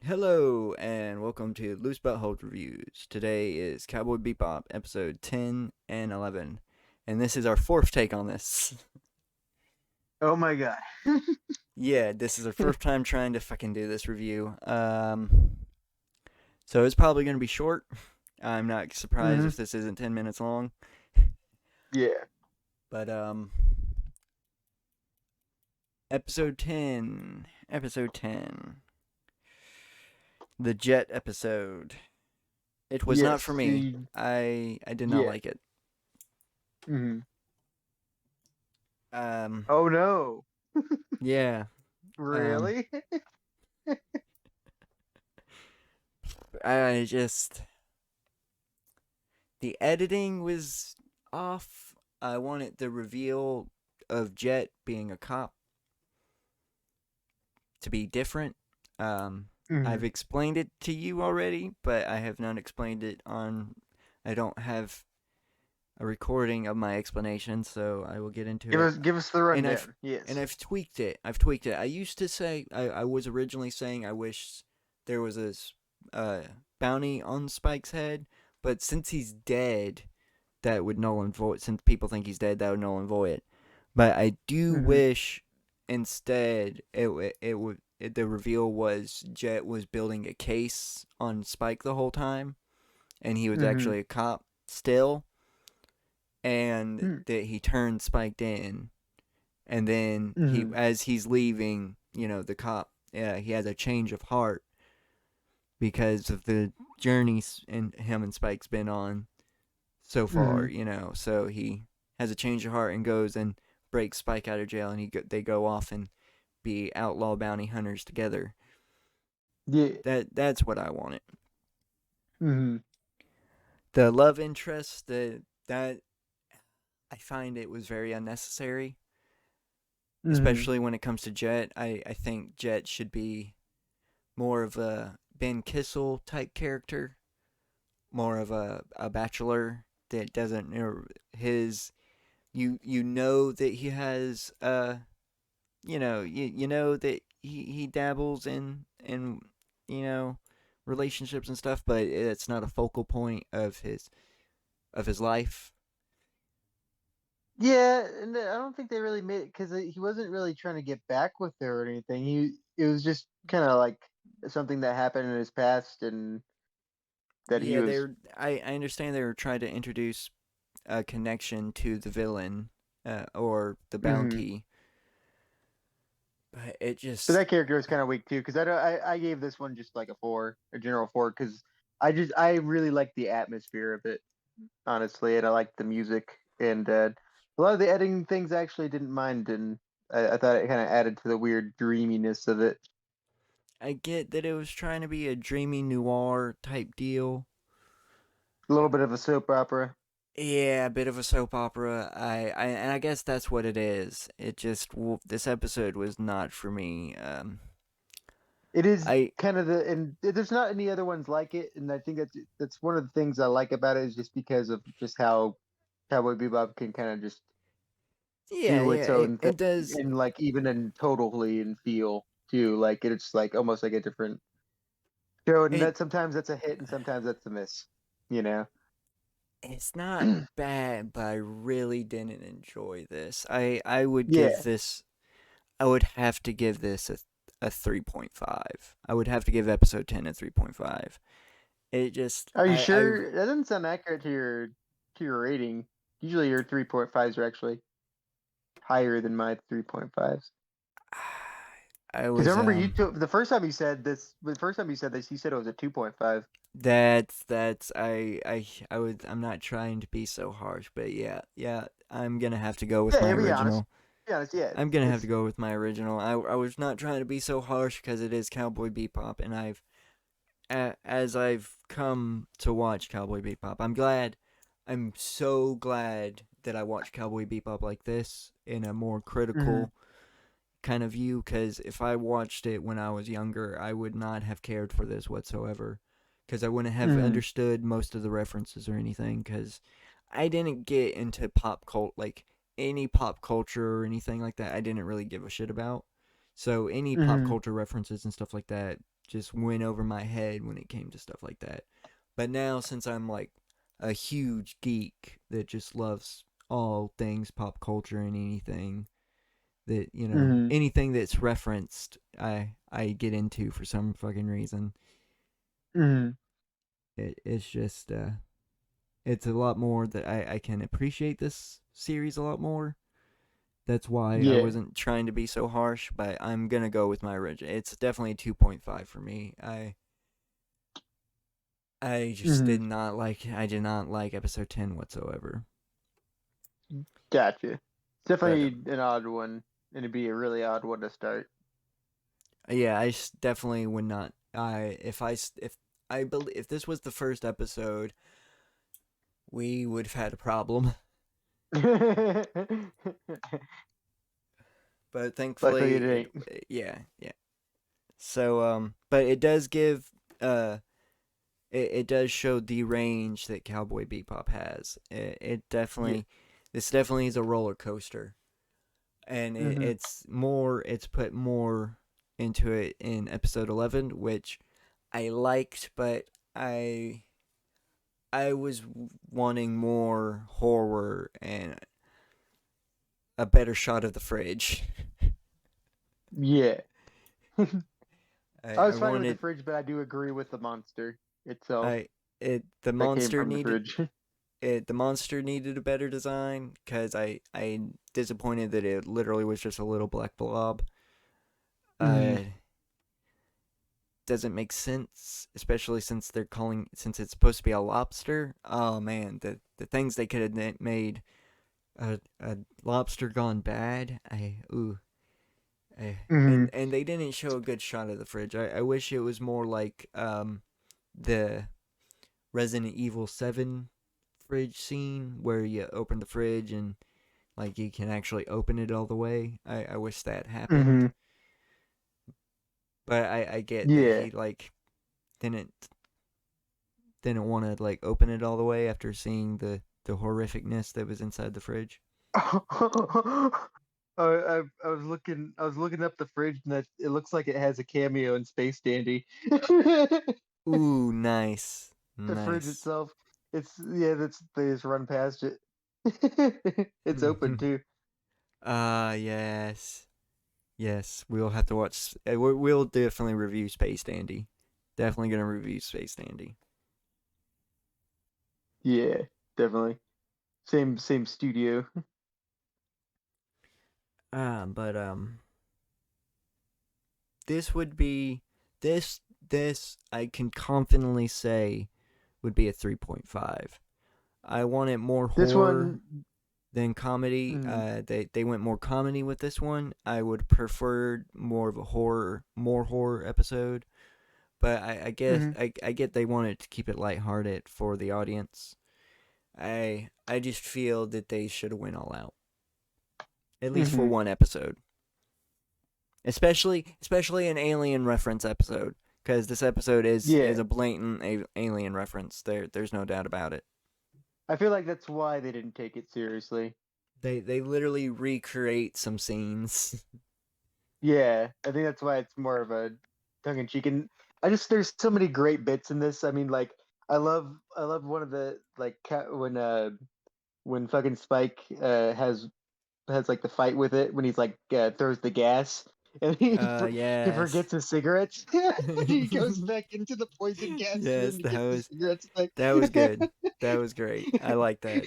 Hello and welcome to Loose Butthole Reviews. Today is Cowboy Bebop episode 10 and 11. And this is our fourth take on this. Oh my god. Yeah, this is our first time trying to fucking do this review. So it's probably going to be short. I'm not surprised hmm if this isn't 10 minutes long. Yeah. But episode 10, episode 10. The Jet episode. It was not for Yes. me. I did not Yeah. like it. hmm Um Oh no. yeah. Um Really? I just the editing was off. I wanted the reveal of Jet being a cop to be different. I've hmm explained it to you already, but I have not explained it on. I don't have a recording of my explanation, so I will get into Give it. us give us the And I've rundown. and Yes. I've tweaked it. I've tweaked it. I used to say I was originally saying I wish there was a uh, bounty on Spike's head, but since he's dead, that would null and void. Since people think he's dead, that would null and void it. But I do hmm wish instead the reveal was Jet was building a case on Spike the whole time, and he was hmm actually a cop still, and that he turned Spike in, and then he hmm as he's leaving, the cop, he has a change of heart because of the journeys and him and Spike's been on so far, hmm so he has a change of heart and goes and breaks Spike out of jail, and they go off and be outlaw bounty hunters together. Yeah. That's what I wanted. hmm The love interest, that I find it was very unnecessary, hmm especially when it comes to Jet. I think Jet should be more of a Ben Kissel type character, more of a bachelor that doesn't, his you know that he has you know that he dabbles in you know relationships and stuff, but it's not a focal point of his life. Yeah, and I don't think they really made it because he wasn't really trying to get back with her or anything. It was just kind of like something that happened in his past and that he Yeah, was. I understand they were trying to introduce a connection to the villain, or the hmm bounty, but it But just that character was kind of weak too, because I gave this one just like a four, a general four, because I really like the atmosphere of it, honestly, and I like the music and a lot of the editing things I actually didn't mind, and I thought it kind of added to the weird dreaminess of it. I get that it was trying to be a dreamy noir type deal. A little bit of a soap opera. Yeah, a bit of a soap opera. And I guess that's what it is. It just this episode was not for me. It is I kind of and there's not any other ones like it, and I think that's one of the things I like about it is just because of just how Cowboy Bebop can kind of just Yeah, do yeah, its own thing it does. and like even in totally and feel too like it's like almost like a different show and It that sometimes that's a hit and sometimes that's a miss, you know. it's not bad, but I really didn't enjoy this. I would give Yeah. this. I would have to give this a 3.5. I would have to give episode 10 a 3.5. It just Are you I sure that doesn't sound accurate to your rating? Usually your 3.5s are actually higher than my 3.5s. I Because I was remember you took the first time you said this, the first time you said this, you said it was a 2.5. that's I'm not trying to be so harsh, but yeah, I'm gonna have to go with my Yeah, be honest. original. Be honest, yeah. I'm gonna have to It's go with my original. I was not trying to be so harsh because it is Cowboy Bebop, and as I've come to watch Cowboy Bebop, I'm so glad that I watched Cowboy Bebop like this in a more mhm, critical kind of view, because if I watched it when I was younger, I would not have cared for this whatsoever, because I wouldn't have mhm, understood most of the references or anything, because I didn't get into pop cult, like any pop culture or anything like that. I didn't really give a shit about. So any pop mhm, culture references and stuff like that just went over my head when it came to stuff like that. But now, since I'm like a huge geek that just loves all things pop culture and anything that, Mm-hmm. anything that's referenced, I get into for some fucking reason. Mm-hmm. It's just it's a lot more that I can appreciate this series a lot more. That's why I Yeah. wasn't trying to be so harsh, but I'm gonna go with my original. It's definitely a 2.5 for me. I just Mm-hmm. did not like episode 10 whatsoever. Gotcha. It's But definitely an odd one, and it'd be a really odd one to start. yeah, definitely would not. If I believe if this was the first episode, we would have had a problem. But Luckily, thankfully, it ain't. yeah, yeah. So but it does give it does show the range that Cowboy Bebop has. It Yeah. definitely, this definitely is a roller coaster, and Mm-hmm. it's put more into it in episode 11, which I liked, but I I was wanting more horror and a better shot of the fridge. Yeah. I I was fine with the wanted fridge, but I do agree with the monster itself I it the that came monster from the needed fridge. the monster needed a better design because I disappointed that it literally was just a little black blob. Mm-hmm. Uh, doesn't make sense, especially since it's supposed to be a lobster. Oh man, the things they could have made a lobster gone bad. Mm-hmm. And they didn't show a good shot of the fridge. I wish it was more like the Resident Evil 7 fridge scene where you open the fridge and like you can actually open it all the way. I wish that happened. Mm-hmm. But I get that Yeah. he like didn't didn't want to like open it all the way after seeing the horrificness that was inside the fridge. I was looking up the fridge and it looks like it has a cameo in Space Dandy. Ooh, nice. The fridge Nice. itself, that's they just run past it. It's open too. Yes. Yes, we'll have to watch. We'll definitely review Space Dandy. Definitely gonna review Space Dandy. Yeah, definitely. Same studio. But this would be this I can confidently say would be a 3.5. I wanted more This horror one, than comedy. mm, They went more comedy with this one. I would prefer more of a more horror episode. But mm, I get they wanted to keep it lighthearted for the audience. I just feel that they should have went all out, at least for mm, one episode, especially an alien reference episode, because this episode is yeah. a blatant alien reference. There's no doubt about it. I feel like that's why they didn't take it seriously. They literally recreate some scenes. Yeah, I think that's why it's more of a tongue in cheek. And there's so many great bits in this. I mean, like I love one of the like when fucking Spike has like the fight with it when he's like throws the gas and he Yes. forgets his cigarettes. He goes back into the poison gas room Yes, to get the cigarettes back. that was good. That was great. I like that.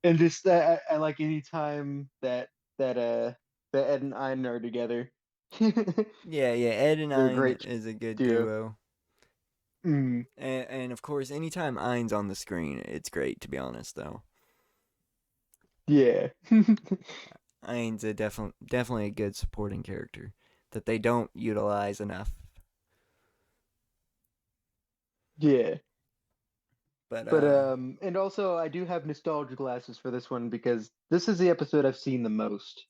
And just I like any time that that Ed and Ein are together. Yeah, yeah. Ed and They're a Ein great is a good duo. duo. Mm, And of course, anytime Ein's on the screen, it's great. To be honest, though, yeah. Ein's a definitely a good supporting character that they don't utilize enough. Yeah. But But and also I do have nostalgia glasses for this one because this is the episode I've seen the most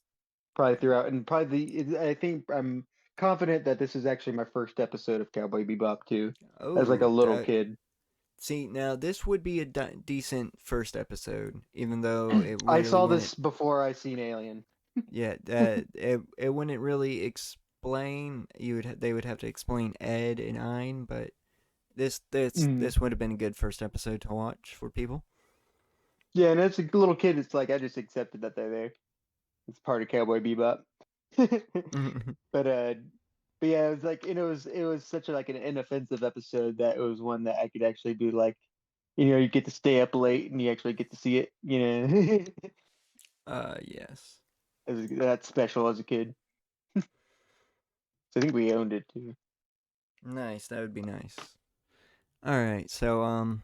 probably throughout and I think I'm confident that this is actually my first episode of Cowboy Bebop too as like a oh, little kid. see now this would be a decent first episode, even though it I really saw wouldn't. this before I seen Alien. Yeah, it wouldn't really. explain. They would have to explain Ed and Ein, but Mm. this would have been a good first episode to watch for people. Yeah, and as a little kid, it's like I just accepted that they're there. It's part of Cowboy Bebop. But but yeah, it was like it was such a, like an inoffensive episode that it was one that I could actually do like you get to stay up late and you actually get to see it. Yes. That's special as a kid. So I think we owned it too. Nice. That would be nice. All right. So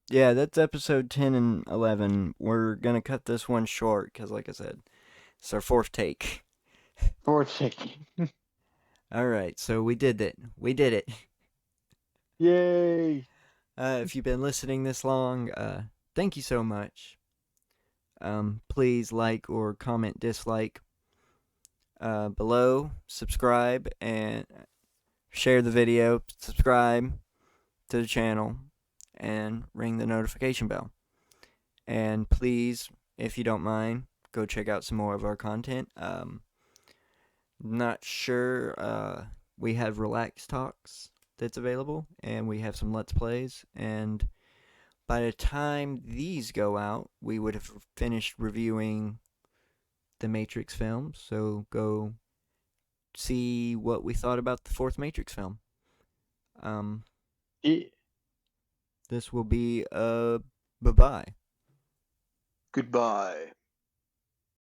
yeah, that's episode 10 and 11. We're gonna cut this one short because, like I said, it's our fourth take. Fourth shaking. All right. So we did it. We did it. Yay! If you've been listening this long, thank you so much. Please like or comment dislike below. Subscribe and share the video. Subscribe to the channel and ring the notification bell. And please, if you don't mind, go check out some more of our content. Not sure. We have Relax Talks that's available, and we have some Let's Plays. And by the time these go out, we would have finished reviewing the Matrix films. So go see what we thought about the fourth Matrix film. Um, Yeah. this will be bye bye. Goodbye.